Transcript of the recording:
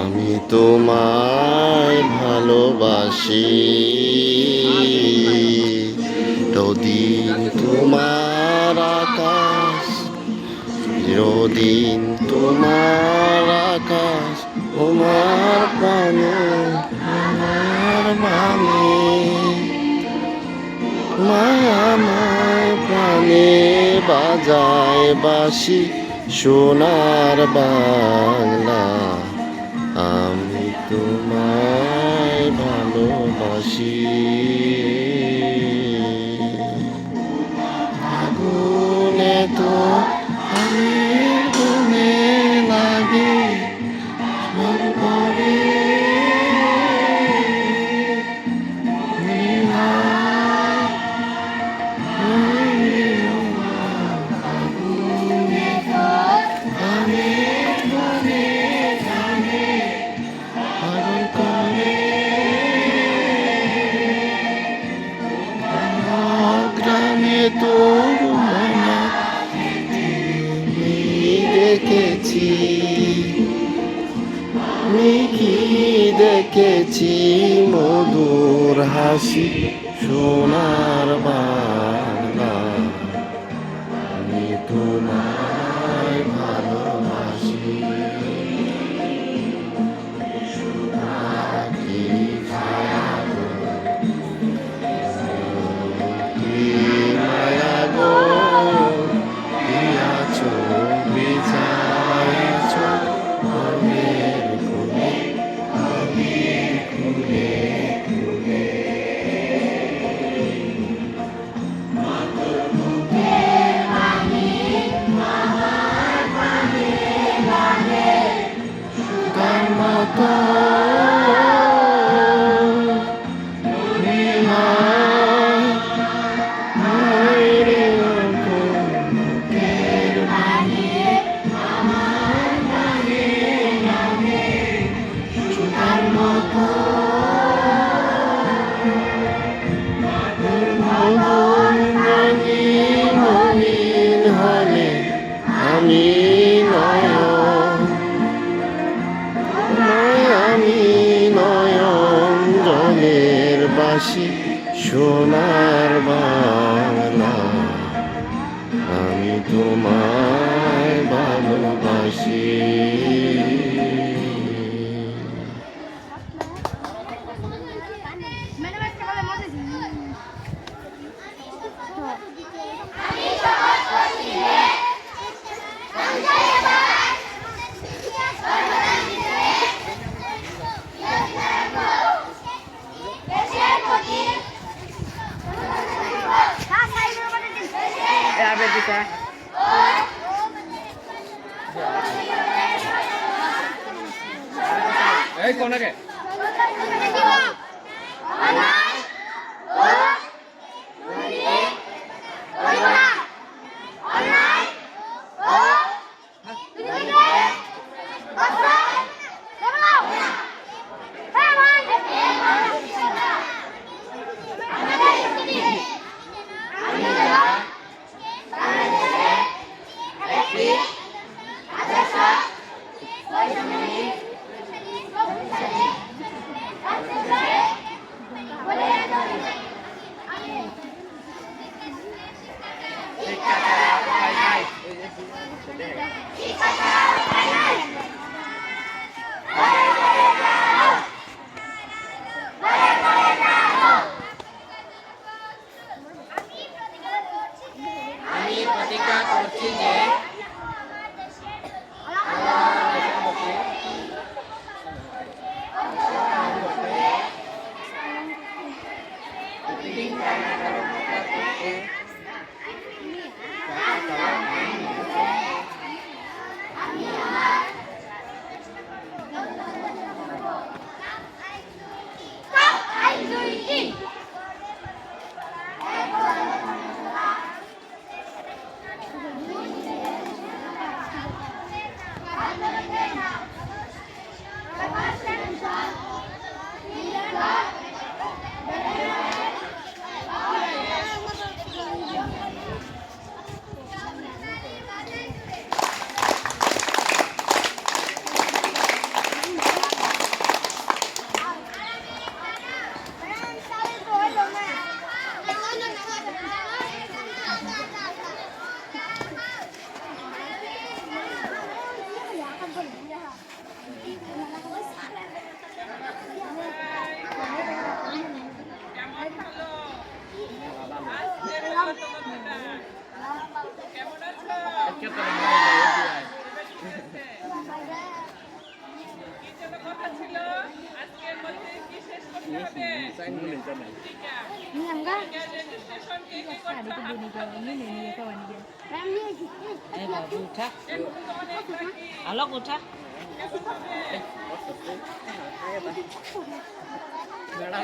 আমি তোমায় ভালোবাসি, চিরদিন তোমার আকাশ, চিরদিন তোমার আকাশ, তোমার প্রাণে আমার মানে, মায়াময় প্রাণে বাজায় বাঁশি সোনার বাংলা। আমি তোমায় ভালোবাসি, আগুনে তো আগুনে লাগে করে তোর মনে দেখেছি, কি দেখেছি মধুর হাসি সোনার বাংলা। আমি তোমায় ভালোবাসি, আমি নয়ন জলের বাঁশি সোনার বাংলা। আমি তোমায় ভালোবাসি। এই কোনাকে Ini enggak? Ada ke bini kau ini nih kawan dia. বাবু উঠা আলোক উঠা ম্যাডাম